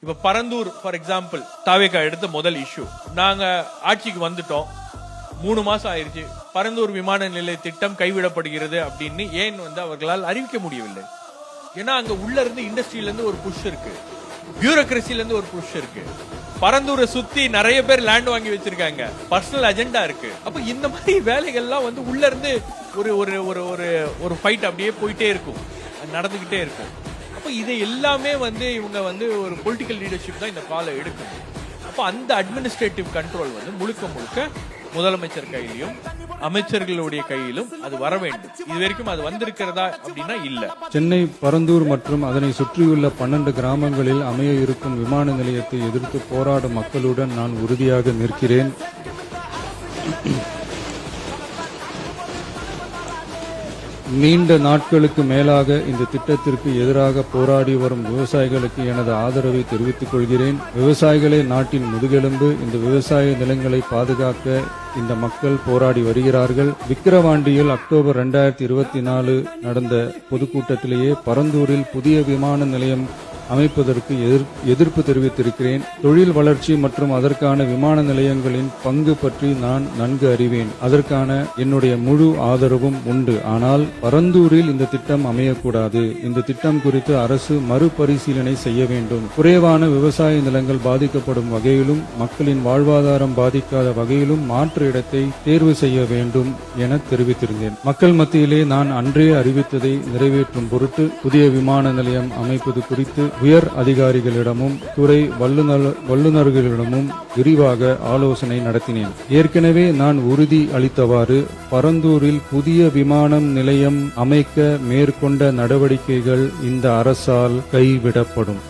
இப்ப Parandur for example தாவேகா எடுத்த முதல் இஷ்யூ, நாங்க ஆட்சிக்கு வந்துட்டோம் 3 மாசம் ஆயிருச்சு, பரந்தூர் விமான நிலைய திட்டம் கைவிடப்படுகிறது அப்படின்னு ஏன் அவர்களால் அறிவிக்க முடியவில்லை? ஏன்னா அங்க உள்ள இருந்து இண்டஸ்ட்ரியில இருந்து ஒரு புஷ் இருக்கு, பியூரோகிரசில இருந்து ஒரு புஷ் இருக்கு, பரந்தூரை சுத்தி நிறைய பேர் லேண்ட் வாங்கி வச்சிருக்காங்க, பர்சனல் அஜெண்டா இருக்கு. அப்ப இந்த மாதிரி வேலைகள்லாம் உள்ள இருந்து ஒரு ஒரு ஒரு ஒரு ஒரு ஃபைட் அப்படியே போயிட்டே இருக்கும், நடந்துகிட்டே இருக்கும். அப்ப இதை எல்லாமே இவங்க ஒரு பொலிட்டிக்கல் லீடர்ஷிப் தான் இந்த காலை எடுக்கணும். அப்ப அந்த அட்மினிஸ்ட்ரேட்டிவ் கண்ட்ரோல் முழுக்க முழுக்க முதலமைச்சர் கையிலும் அமைச்சர்களுடைய கையிலும் அது வர வேண்டும். இது வரைக்கும் அது வந்திருக்கிறதா அப்படின்னா இல்ல. சென்னை பரந்தூர் மற்றும் அதனை சுற்றியுள்ள 12 கிராமங்களில் அமைய இருக்கும் விமான நிலையத்தை எதிர்த்து போராடும் மக்களுடன் நான் உறுதியாக நிற்கிறேன். நீண்ட நாட்களுக்கு மேலாக இந்த திட்டத்திற்கு எதிராக போராடி வரும் விவசாயிகளுக்கு எனது ஆதரவை தெரிவித்துக் கொள்கிறேன். விவசாயிகளே நாட்டின் முதுகெலும்பு. இந்த விவசாய நிலங்களை பாதுகாக்க இந்த மக்கள் போராடி வருகிறார்கள். விக்கிரவாண்டியில் அக்டோபர் 2024 நடந்த பொதுக்கூட்டத்திலேயே பரந்தூரில் புதிய விமான நிலையம் அமைப்பதற்கு எதிர்ப்பு தெரிவித்திருக்கிறேன். தொழில் வளர்ச்சி மற்றும் அதற்கான விமான நிலையங்களின் பங்கு பற்றி நான் நன்கு அறிவேன். அதற்கான என்னுடைய முழு ஆதரவும் உண்டு. ஆனால் பரந்தூரில் இந்த திட்டம் அமையக்கூடாது. இந்த திட்டம் குறித்து அரசு மறுபரிசீலனை செய்ய வேண்டும். குறைவான விவசாய நிலங்கள் பாதிக்கப்படும் வகையிலும் மக்களின் வாழ்வாதாரம் பாதிக்காத வகையிலும் மாற்று இடத்தை தேர்வு செய்ய வேண்டும் என தெரிவித்திருந்தேன். மக்கள் மத்தியிலே நான் அன்றே அறிவித்ததை நிறைவேற்றும் பொருட்டு புதிய விமான நிலையம் அமைப்பது குறித்து உயர் அதிகாரிகளிடமும் துறை வல்லுநர்களிடமும் விரிவாக ஆலோசனை நடத்தினேன். ஏற்கனவே நான் உறுதி அளித்தவாறு பரந்தூரில் புதிய விமான நிலையம் அமைக்க மேற்கொண்ட நடவடிக்கைகள் இந்த அரசால் கைவிடப்படும்.